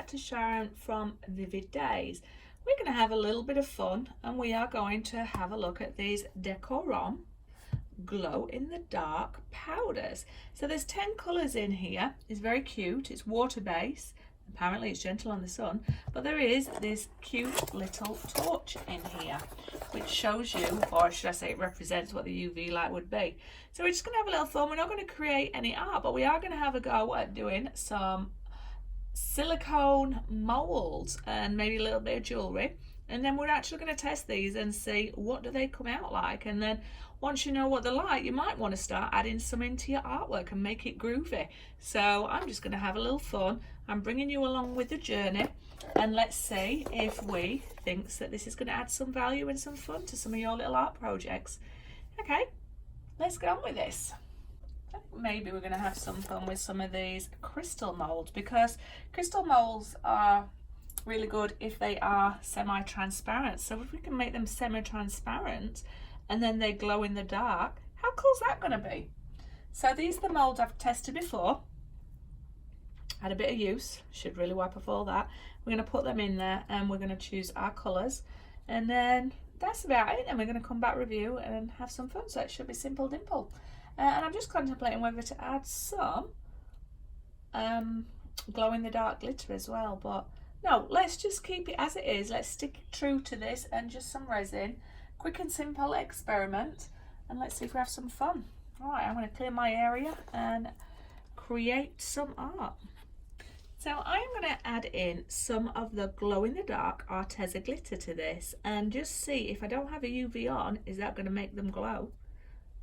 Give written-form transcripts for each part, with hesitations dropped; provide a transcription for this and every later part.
back to Sharon from Vivid Days. We're going to have a little bit of fun, and we are going to have a look at these DecorRom glow in the dark powders. So there's 10 colours in here. It's very cute. It's water based. Apparently it's gentle on the sun, but there is this cute little torch in here which shows you, or should I say it represents, what the UV light would be. So we're just going to have a little fun. We're not going to create any art, but we are going to have a go at doing some silicone molds and maybe a little bit of jewellery, and then we're actually going to test these and see what do they come out like. And then once you know what they're like, you might want to start adding some into your artwork and make it groovy. So I'm just going to have a little fun. I'm bringing you along with the journey, and let's see if we think that this is going to add some value and some fun to some of your little art projects. Okay, let's get on with this. I think maybe we're going to have some fun with some of these crystal molds, because crystal molds are really good if they are semi-transparent. So if we can make them semi-transparent and then they glow in the dark, how cool is that going to be? So these are the molds I've tested before, had a bit of use, should really wipe off all that. We're going to put them in there and we're going to choose our colours, and then that's about it. And we're going to come back, review and have some fun. So it should be simple dimple. And I'm just contemplating whether to add some glow in the dark glitter as well, but no, let's just keep it as it is. Let's stick true to this and just some resin. Quick and simple experiment, and let's see if we have some fun. All right, I'm going to clear my area and create some art. So I'm going to add in some of the glow in the dark Arteza glitter to this, and just see if I don't have a UV on, is that going to make them glow?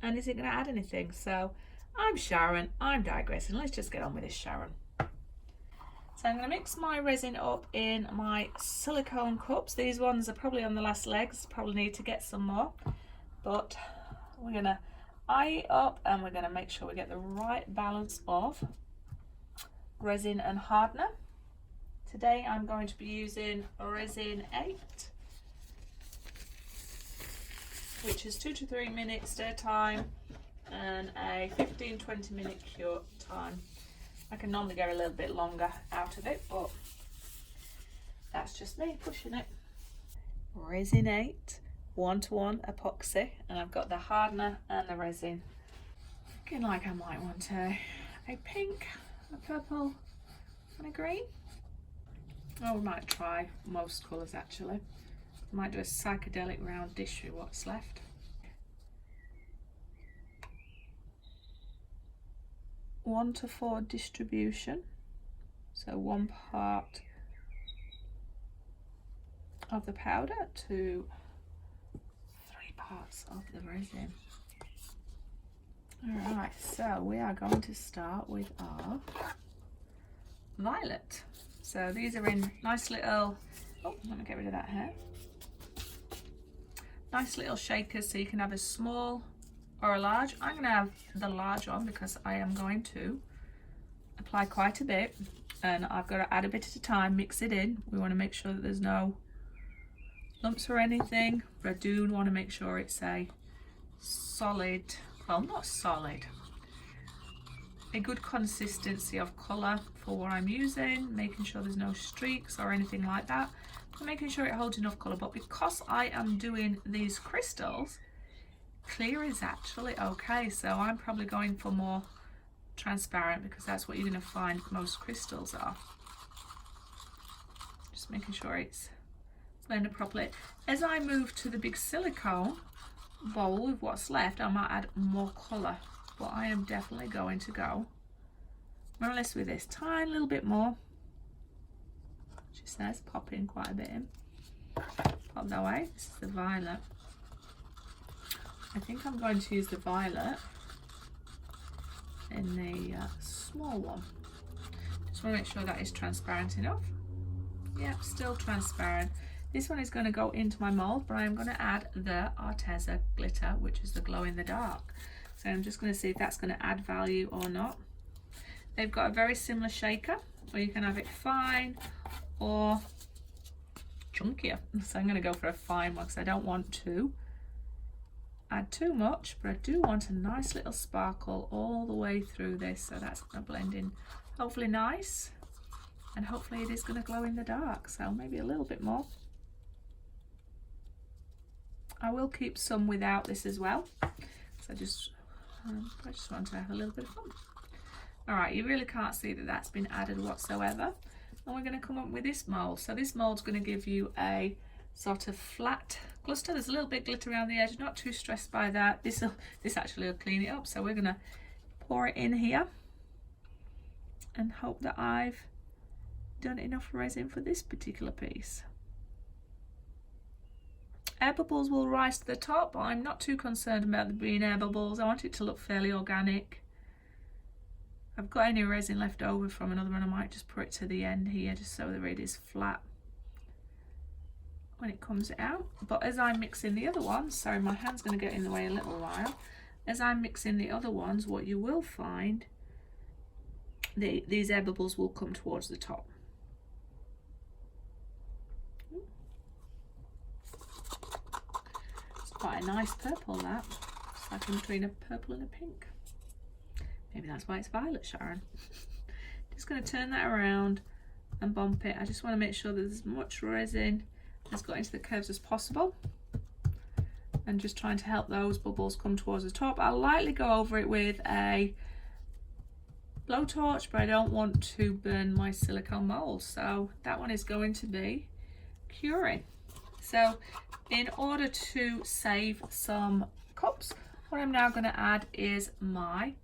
And is it going to add anything? So I'm Sharon, I'm digressing. Let's just get on with this, Sharon. So I'm going to mix my resin up in my silicone cups. These ones are probably on the last legs, probably need to get some more, but we're going to eye it up and we're going to make sure we get the right balance of resin and hardener. Today I'm going to be using resin 8, which is 2 to 3 minutes stir time and a 15-20 minute cure time. I can normally get a little bit longer out of it, but that's just me pushing it. Resin 8, 1-to-1 epoxy, and I've got the hardener and the resin. Looking like I might want a pink, a purple and a green. Oh, we might try most colours actually. I might do a psychedelic round dish with what's left. 1-to-4 distribution, so 1 part of the powder to 3 parts of the resin. Alright, so we are going to start with our violet. So these are in nice little, oh, let me get rid of that hair. Nice little shakers, so you can have a small or a large. I'm going to have the large one because I am going to apply quite a bit, and I've got to add a bit at a time, mix it in. We want to make sure that there's no lumps or anything, but I do want to make sure it's a solid, well, not solid, a good consistency of colour for what I'm using, making sure there's no streaks or anything like that, but making sure it holds enough colour. But because I am doing these crystals, clear is actually okay, so I'm probably going for more transparent because that's what you're going to find most crystals are. Just making sure it's blended properly. As I move to the big silicone bowl with what's left, I might add more colour, but I am definitely going to go more or less with this tiny little bit more. She says pop in quite a bit in. Pop that way. This is the violet. I think I'm going to use the violet in the small one. Just want to make sure that is transparent enough. Yeah, still transparent. This one is going to go into my mould, but I'm going to add the Arteza glitter, which is the glow in the dark. So I'm just going to see if that's going to add value or not. They've got a very similar shaker, or you can have it fine or chunkier. So I'm going to go for a fine one because I don't want to add too much, but I do want a nice little sparkle all the way through this, so that's going to blend in hopefully nice and hopefully it is going to glow in the dark, so maybe a little bit more. I will keep some without this as well, so I just want to have a little bit of fun. Alright, you really can't see that that's been added whatsoever. And we're going to come up with this mould. So this mould's going to give you a sort of flat cluster. There's a little bit glitter around the edge, not too stressed by that. This actually will clean it up. So we're going to pour it in here and hope that I've done enough resin for this particular piece. Air bubbles will rise to the top, but I'm not too concerned about there being air bubbles. I want it to look fairly organic. If I've got any resin left over from another one, I might just put it to the end here just so that it is flat when it comes out. But as I'm mixing the other ones, sorry, my hand's going to get in the way a little while. As I'm mixing the other ones, what you will find, these air bubbles will come towards the top. It's quite a nice purple, that. It's like in between a purple and a pink. Maybe that's why it's violet, Sharon. Just going to turn that around and bump it. I just want to make sure there's as much resin has got into the curves as possible, and just trying to help those bubbles come towards the top. I'll lightly go over it with a blowtorch, but I don't want to burn my silicone mold, so that one is going to be curing. So in order to save some cups, what I'm now going to add is my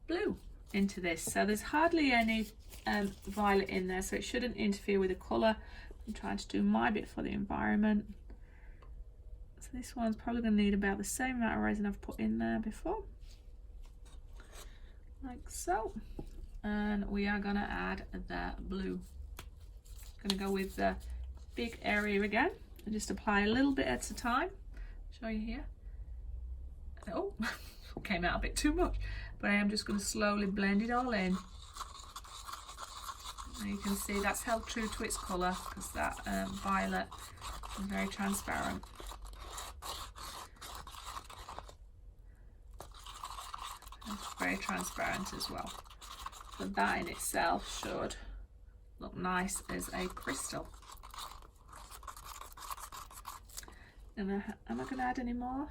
blue into this. So there's hardly any violet in there, so it shouldn't interfere with the colour. I'm trying to do my bit for the environment. So this one's probably going to need about the same amount of resin I've put in there before, like so. And we are going to add the blue. Going to go with the big area again and just apply a little bit at a time. Show you here. Oh, came out a bit too much. But I am just going to slowly blend it all in. And you can see that's held true to its colour, because that violet is very transparent. It's very transparent as well. But that in itself should look nice as a crystal. And am I going to add any more?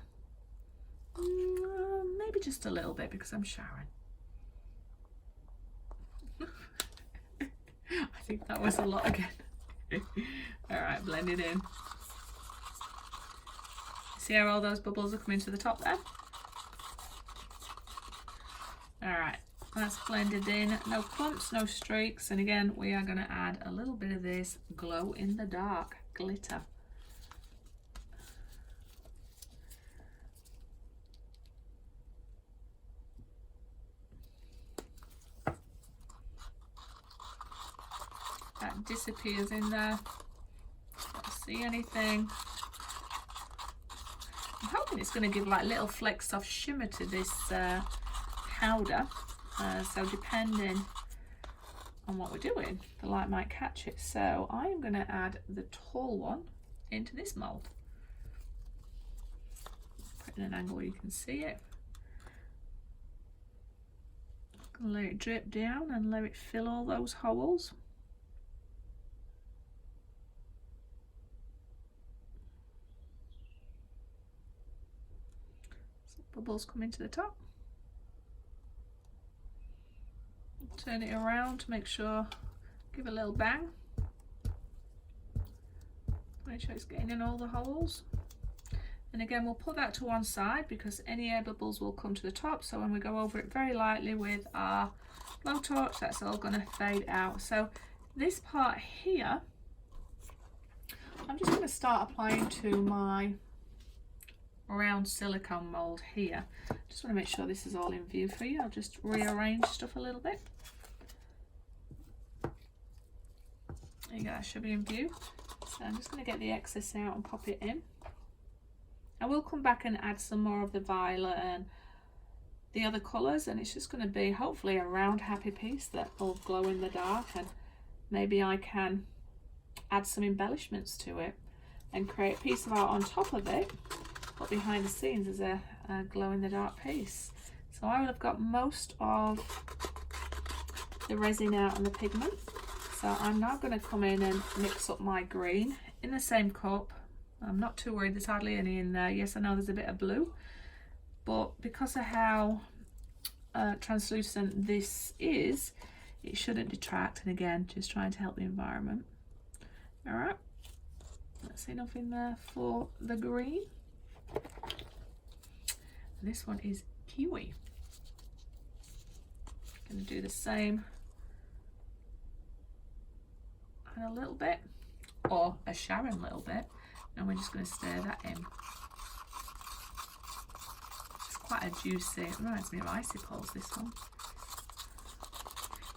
Maybe just a little bit, because I'm Sharon. I think that was a lot again. Alright, blend it in. See how all those bubbles are coming to the top there? Alright, that's blended in. No clumps, no streaks. And again, we are going to add a little bit of this glow in the dark glitter. That disappears in there. Don't see anything. I'm hoping it's going to give like little flecks of shimmer to this powder. So depending on what we're doing, the light might catch it. So I am going to add the tall one into this mould. Put it in an angle where you can see it. Let it drip down and let it fill all those holes. Bubbles come into the top. Turn it around to make sure, give a little bang. Make sure it's getting in all the holes. And again, we'll put that to one side because any air bubbles will come to the top. So when we go over it very lightly with our blowtorch, that's all going to fade out. So this part here, I'm just going to start applying to my round silicone mold here. Just want to make sure this is all in view for you. I'll just rearrange stuff a little bit. There you go, that should be in view. So I'm just going to get the excess out and pop it in. I will come back and add some more of the violet and the other colours, and it's just going to be hopefully a round happy piece that will glow in the dark, and maybe I can add some embellishments to it and create a piece of art on top of it. But behind the scenes is a glow in the dark piece. So I will have got most of the resin out and the pigment. So I'm now going to come in and mix up my green in the same cup. I'm not too worried, there's hardly any in there. Yes, I know there's a bit of blue, but because of how translucent this is, it shouldn't detract. And again, just trying to help the environment. All right, let's see, enough in there for the green. And this one is kiwi. Going to do the same and a little bit, or a Sharon little bit, and we're just going to stir that in. It's quite a juicy, it reminds me of icicles, this one.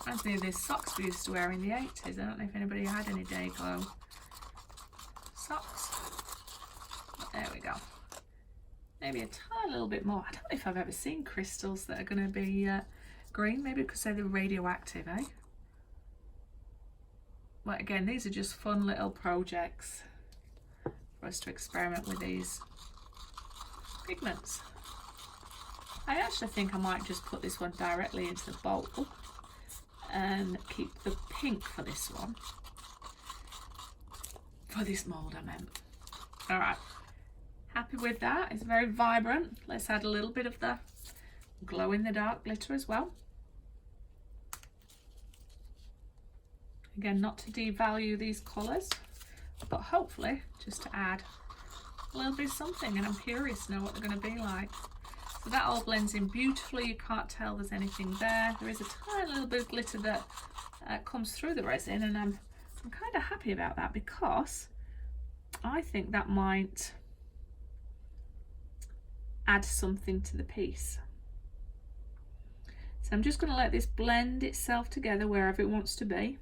Reminds me of these socks we used to wear in the 80s. I don't know if anybody had any Day Glow socks. But there we go. Maybe a tiny little bit more. I don't know if I've ever seen crystals that are going to be green. Maybe because they're radioactive, eh? But again, these are just fun little projects for us to experiment with these pigments. I actually think I might just put this one directly into the bowl and keep the pink for this one. For this mould, I meant. All right. Happy with that. It's very vibrant. Let's add a little bit of the glow in the dark glitter as well. Again, not to devalue these colours, but hopefully just to add a little bit of something, and I'm curious to know what they're going to be like. So that all blends in beautifully. You can't tell there's anything there. There is a tiny little bit of glitter that comes through the resin, and I'm kind of happy about that because I think that might add something to the piece. So I'm just going to let this blend itself together wherever it wants to be.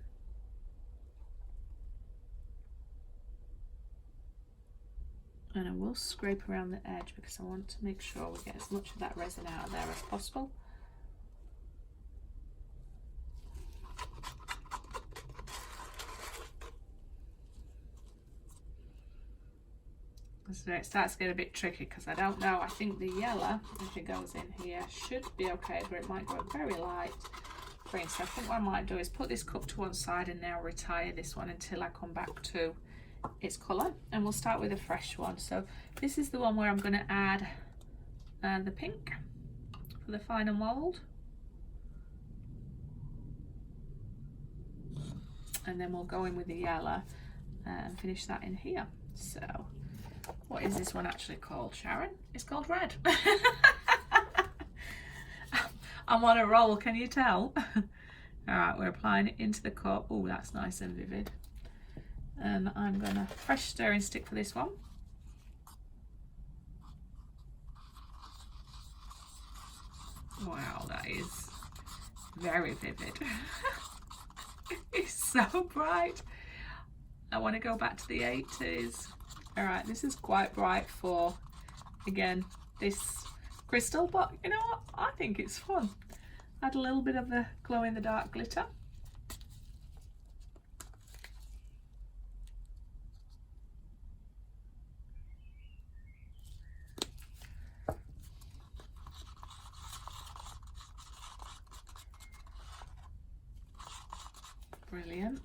And I will scrape around the edge because I want to make sure we get as much of that resin out of there as possible. So it starts to get a bit tricky because I don't know. I think the yellow, if it goes in here, should be okay, but it might go very light green. So I think what I might do is put this cup to one side and now retire this one until I come back to its colour, and we'll start with a fresh one. So this is the one where I'm going to add the pink for the final mould, and then we'll go in with the yellow and finish that in here. So what is this one actually called, Sharon? It's called red. I'm on a roll, can you tell? All right, we're applying it into the cup. Oh, that's nice and vivid. And I'm going to fresh stirring stick for this one. Wow, that is very vivid. It's so bright. I want to go back to the 80s. All right, this is quite bright for, again, this crystal, but you know what? I think it's fun. Add a little bit of the glow in the dark glitter. Brilliant.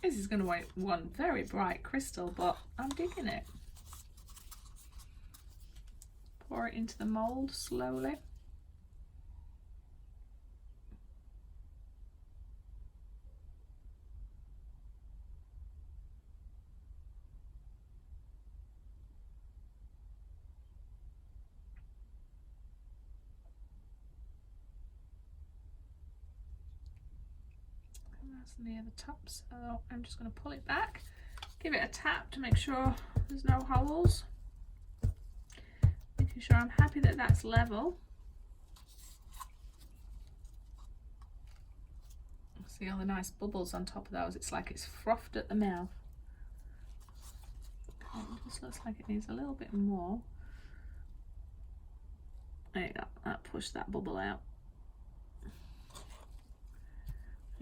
This is going to be one very bright crystal, but I'm digging it. Pour it into the mould slowly. Near the top, so I'm just going to pull it back, give it a tap to make sure there's no holes, making sure I'm happy that that's level. See all the nice bubbles on top of those. It's like it's frothed at the mouth. Okay, it just looks like it needs a little bit more. There you go, that pushed that bubble out.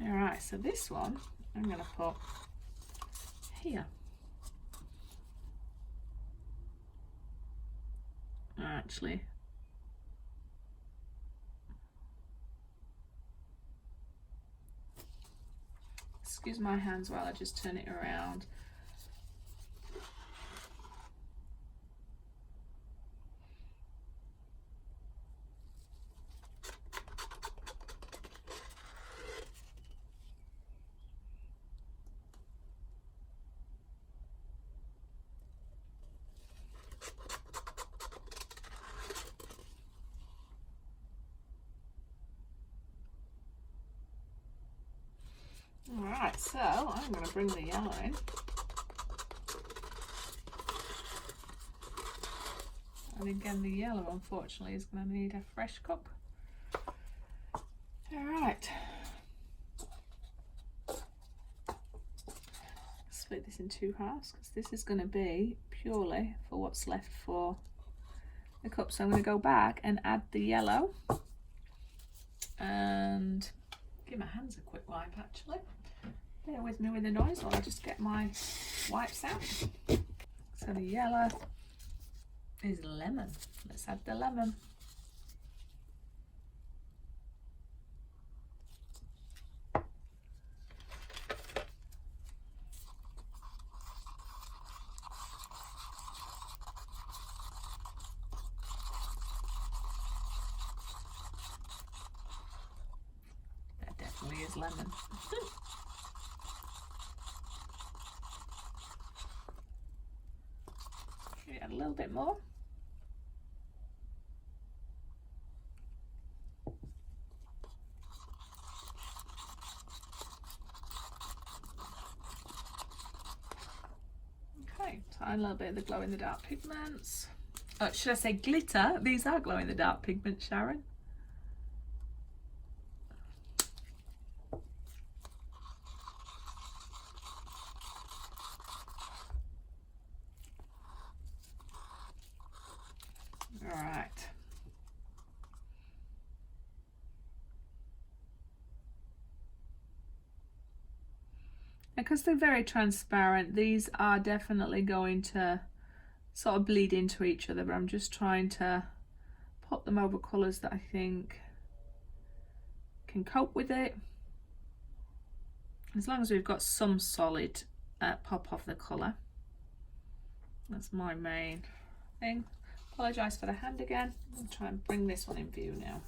Alright, so this one I'm going to put here. Actually, Excuse my hands while I just turn it around. Alright, so I'm going to bring the yellow in. And again, the yellow unfortunately is going to need a fresh cup. Alright. Split this in two halves because this is going to be purely for what's left for the cup. So I'm going to go back and add the yellow and give my hands a quick wipe actually. Bear with me with the noise while I just get my wipes out. So the yellow is lemon. Let's add the lemon. That definitely is lemon. Add a little bit more. Okay, so a little bit of the glow in the dark pigments. Oh, should I say glitter? These are glow in the dark pigments, Sharon. Alright. Because they're very transparent, these are definitely going to sort of bleed into each other, but I'm just trying to put them over colours that I think can cope with it. As long as we've got some solid pop of the colour. That's my main thing. Apologise for the hand again. I'll try and bring this one in view now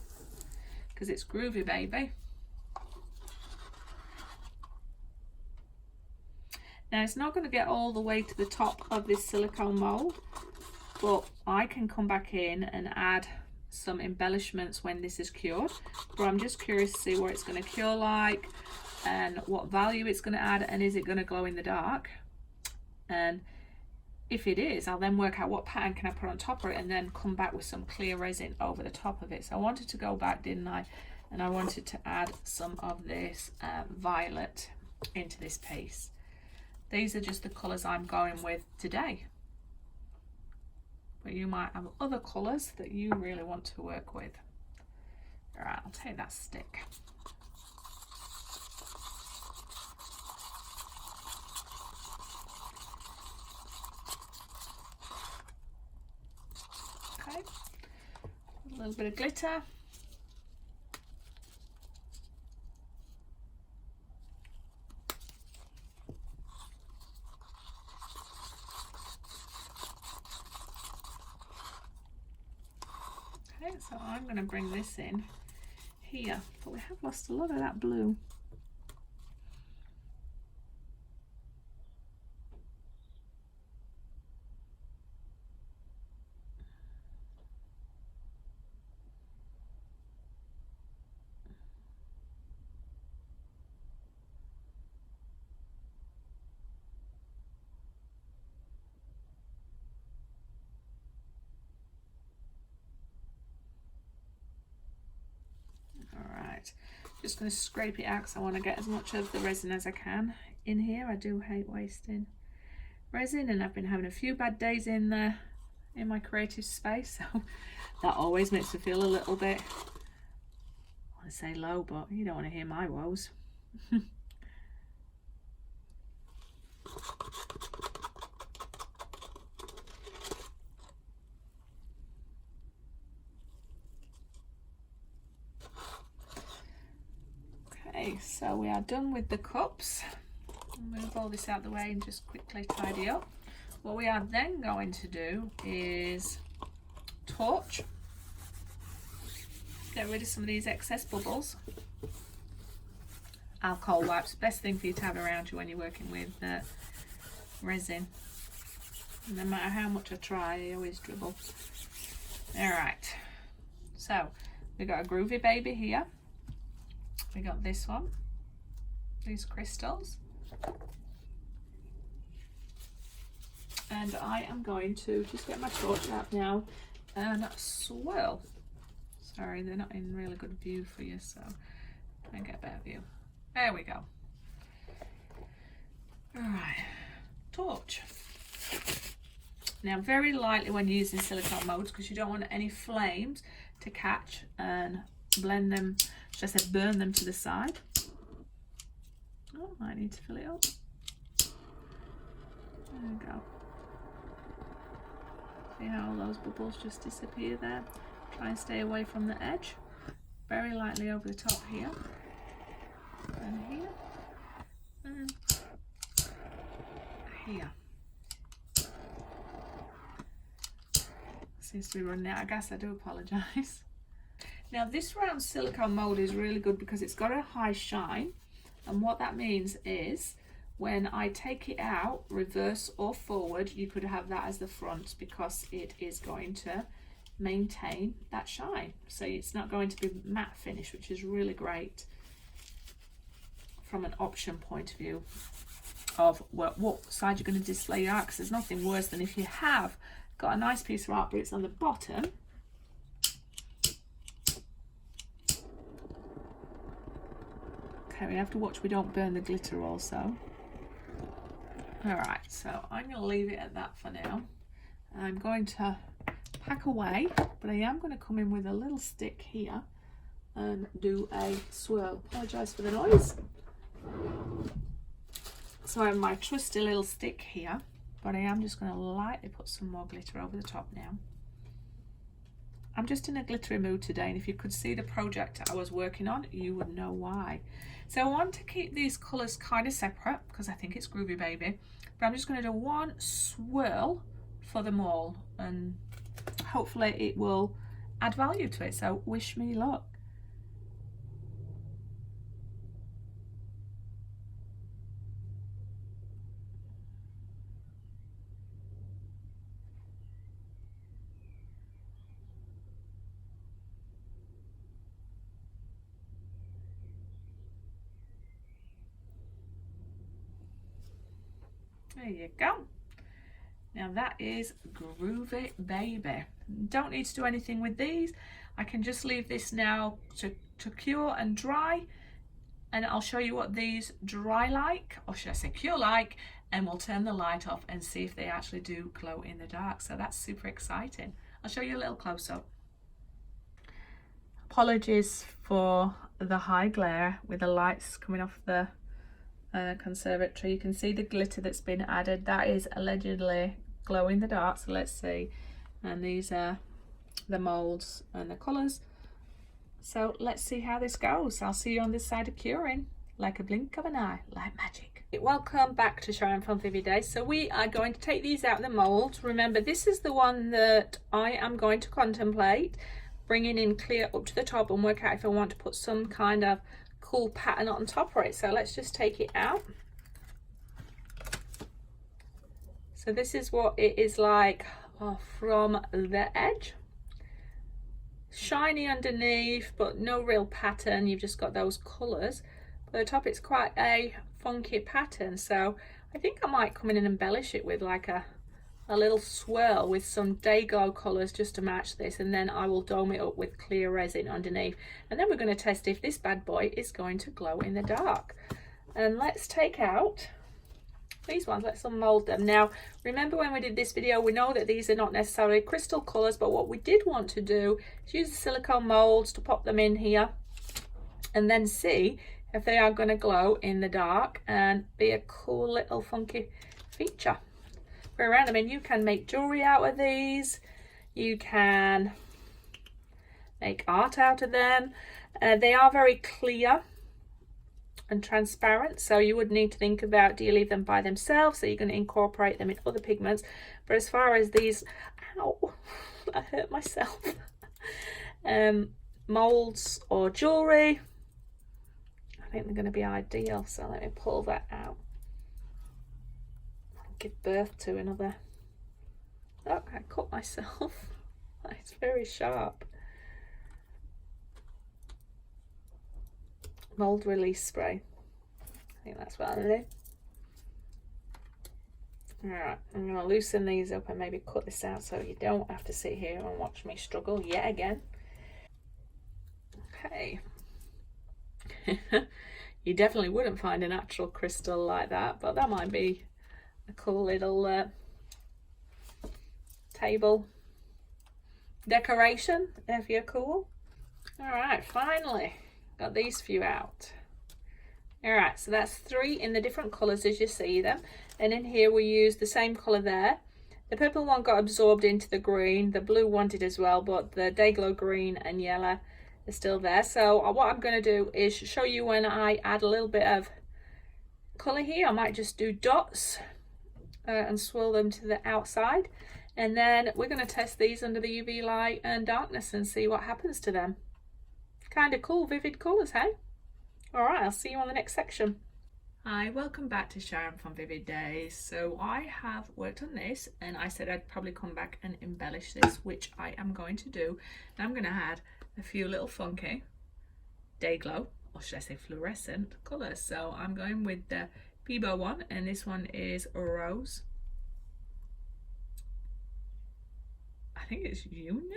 because it's groovy, baby. Now it's not going to get all the way to the top of this silicone mould, but I can come back in and add some embellishments when this is cured. But I'm just curious to see what it's going to cure like and what value it's going to add, and is it going to glow in the dark. And if it is, I'll then work out what pattern can I put on top of it and then come back with some clear resin over the top of it. So I wanted to go back, didn't I? And I wanted to add some of this violet into this piece. These are just the colours I'm going with today. But you might have other colours that you really want to work with. All right, I'll take that stick. Okay, a little bit of glitter. Okay, so I'm going to bring this in here, but we have lost a lot of that blue. Just going to scrape it out because I want to get as much of the resin as I can in here. I do hate wasting resin, and I've been having a few bad days in my creative space, so that always makes me feel a little bit, I want to say low, but you don't want to hear my woes. Okay, Okay, so we are done with the cups. I'll move all this out of the way and just quickly tidy up. What we are then going to do is torch, get rid of some of these excess bubbles. Alcohol wipes, best thing for you to have around you when you're working with resin. No matter how much I try, I always dribble. Alright, so we got a groovy baby here. We got this one, these crystals. And I am going to just get my torch out now and swirl. Sorry, they're not in really good view for you, so try and get a better view. There we go. Alright, torch. Now very lightly when using silicone molds, because you don't want any flames to catch and blend them, should I say burn them to the side. Oh, I need to fill it up. There we go. See how all those bubbles just disappear there? Try and stay away from the edge. Very lightly over the top here. And here. And here. Seems to be running out of gas, I do apologise. Now this round silicone mould is really good because it's got a high shine, and what that means is when I take it out, reverse or forward, you could have that as the front because it is going to maintain that shine. So it's not going to be matte finish, which is really great from an option point of view of what side you're going to display your art, because there's nothing worse than if you have got a nice piece of art but it's on the bottom. Okay, we have to watch we don't burn the glitter also. Alright, so I'm going to leave it at that for now. I'm going to pack away, but I am going to come in with a little stick here and do a swirl. Apologise for the noise. So I have my trusty little stick here, but I am just going to lightly put some more glitter over the top now. I'm just in a glittery mood today, and if you could see the project I was working on, you would know why. So I want to keep these colours kind of separate because I think it's groovy baby, but I'm just going to do one swirl for them all, and hopefully it will add value to it, so wish me luck. There you go. Now that is groovy baby. Don't need to do anything with these. I can just leave this now to cure and dry, and I'll show you what these dry like, or should I say cure like, and we'll turn the light off and see if they actually do glow in the dark. So that's super exciting. I'll show you a little close-up. Apologies for the high glare with the lights coming off the conservatory. You can see the glitter that's been added. That is allegedly glow in the dark, so let's see. And these are the molds and the colours. So let's see how this goes. I'll see you on this side of curing, like a blink of an eye, like magic. Welcome back to Shine Fun Vivid Day. So we are going to take these out of the mould. Remember, this is the one that I am going to contemplate bringing in clear up to the top and work out if I want to put some kind of cool pattern on top of it. So let's just take it out. So this is what it is like from the edge. Shiny underneath, but no real pattern. You've just got those colours. But at the top it's quite a funky pattern. So I think I might come in and embellish it with like a little swirl with some day glow colours just to match this, and then I will dome it up with clear resin underneath, and then we're going to test if this bad boy is going to glow in the dark. And let's take out these ones, let's unmold them. Now remember, when we did this video, we know that these are not necessarily crystal colours, but what we did want to do is use the silicone moulds to pop them in here and then see if they are going to glow in the dark and be a cool little funky feature around. I mean, you can make jewellery out of these, you can make art out of them. They are very clear, and transparent, so you would need to think about, do you leave them by themselves, so you're going to incorporate them in other pigments. But as far as these, ow, I hurt myself, molds or jewellery, I think they're going to be ideal. So let me pull that out, give birth to another. Oh, I cut myself. It's very sharp. Mould release spray, I think that's what I'm going to do. Alright, I'm going to loosen these up and maybe cut this out so you don't have to sit here and watch me struggle yet again. Okay. You definitely wouldn't find a natural crystal like that, but that might be a cool little table decoration if you're cool. Alright, finally got these few out. Alright, so that's 3 in the different colours as you see them, and in here we use the same colour there. The purple one got absorbed into the green, the blue one did as well, but the Day Glow green and yellow are still there. So what I'm going to do is show you when I add a little bit of colour here. I might just do dots and swirl them to the outside, and then we're going to test these under the UV light and darkness and see what happens to them. Kind of cool, vivid colours, hey? Alright, I'll see you on the next section. Hi, welcome back to Sharon from Vivid Days. So I have worked on this, and I said I'd probably come back and embellish this, which I am going to do. And I'm going to add a few little funky Day Glow, or should I say fluorescent colours. So I'm going with the Peebo one, and this one is Rose. I think it's June,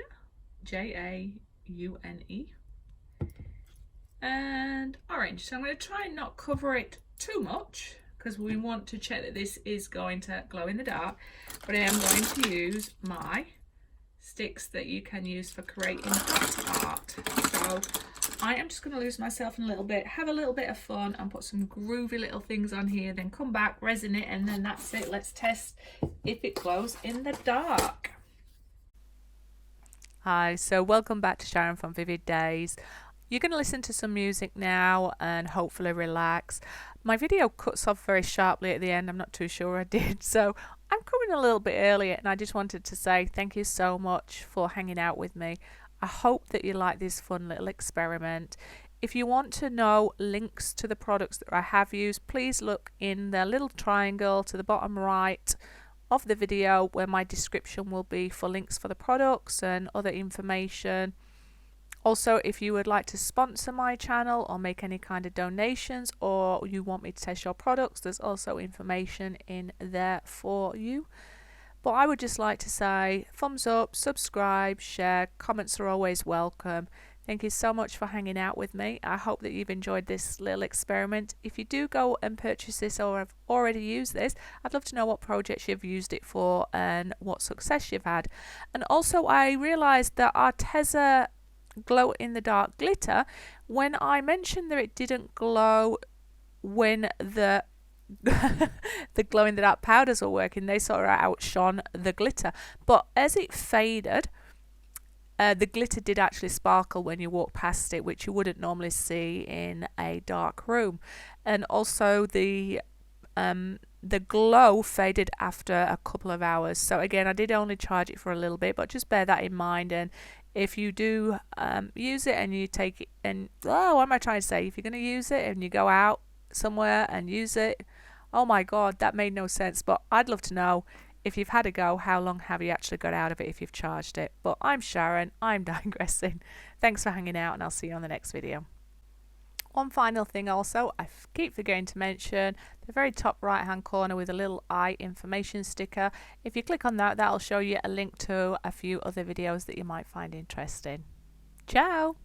Jaune, and orange. So I'm going to try and not cover it too much because we want to check that this is going to glow in the dark, but I am going to use my sticks that you can use for creating art. So I am just going to lose myself in a little bit, have a little bit of fun and put some groovy little things on here, then come back, resin it, and then that's it. Let's test if it glows in the dark. Hi, so welcome back to Sharon from Vivid Days. You're going to listen to some music now and hopefully relax. My video cuts off very sharply at the end. I'm not too sure I did. So I'm coming a little bit earlier, and I just wanted to say thank you so much for hanging out with me. I hope that you like this fun little experiment. If you want to know links to the products that I have used, please look in the little triangle to the bottom right of the video where my description will be for links for the products and other information. Also, if you would like to sponsor my channel or make any kind of donations, or you want me to test your products, there's also information in there for you. But I would just like to say thumbs up, subscribe, share, comments are always welcome. Thank you so much for hanging out with me. I hope that you've enjoyed this little experiment. If you do go and purchase this or have already used this, I'd love to know what projects you've used it for and what success you've had. And also, I realised that Arteza glow in the dark glitter, when I mentioned that it didn't glow when the the glow in the dark powders were working, they sort of outshone the glitter, but as it faded, the glitter did actually sparkle when you walk past it, which you wouldn't normally see in a dark room. And also the glow faded after a couple of hours. So again, I did only charge it for a little bit, but just bear that in mind. And if you do use it and you take it and, oh, what am I trying to say? If you're going to use it and you go out somewhere and use it, oh my God, that made no sense. But I'd love to know, if you've had a go, how long have you actually got out of it if you've charged it? But I'm Sharon, I'm digressing. Thanks for hanging out, and I'll see you on the next video. One final thing also, I keep forgetting to mention the very top right hand corner with a little eye information sticker. If you click on that, that'll show you a link to a few other videos that you might find interesting. Ciao!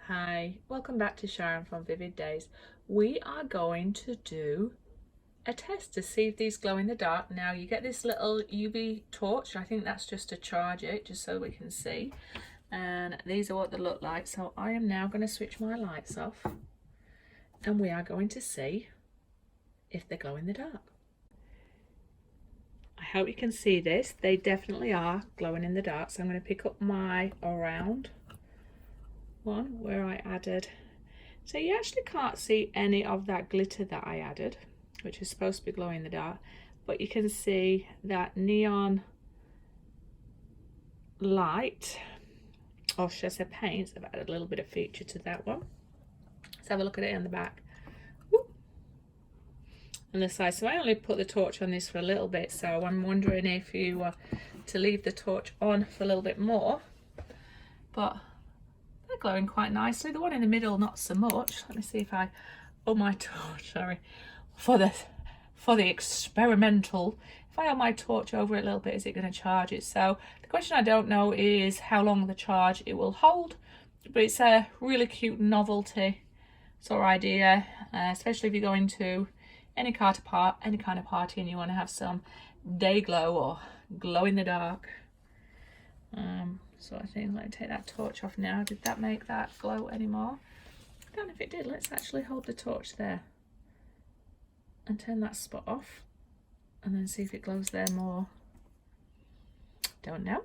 Hi, welcome back to Sharon from Vivid Days. We are going to do a test to see if these glow in the dark. Now you get this little UV torch. I think that's just to charge it, just so we can see. And these are what they look like. So I am now going to switch my lights off and we are going to see if they glow in the dark. I hope you can see this. They definitely are glowing in the dark. So I'm going to pick up my round one where I added, so you actually can't see any of that glitter that I added, which is supposed to be glowing in the dark, but you can see that neon light, or should I say paint. I've added a little bit of feature to that one. Let's have a look at it on the back. Woo. On the side. So I only put the torch on this for a little bit, so I'm wondering if you were to leave the torch on for a little bit more, but they're glowing quite nicely. The one in the middle not so much. Let me see if I, oh my torch, sorry, for the experimental, if I hold my torch over it a little bit, is it going to charge it? So the question I don't know is how long the charge it will hold, but it's a really cute novelty sort of idea, especially if you're going to any kind of party and you want to have some day glow or glow in the dark. So I think, let me take that torch off now. Did that make that glow anymore? I don't know if it did. Let's actually hold the torch there and turn that spot off and then see if it glows there more. Don't know.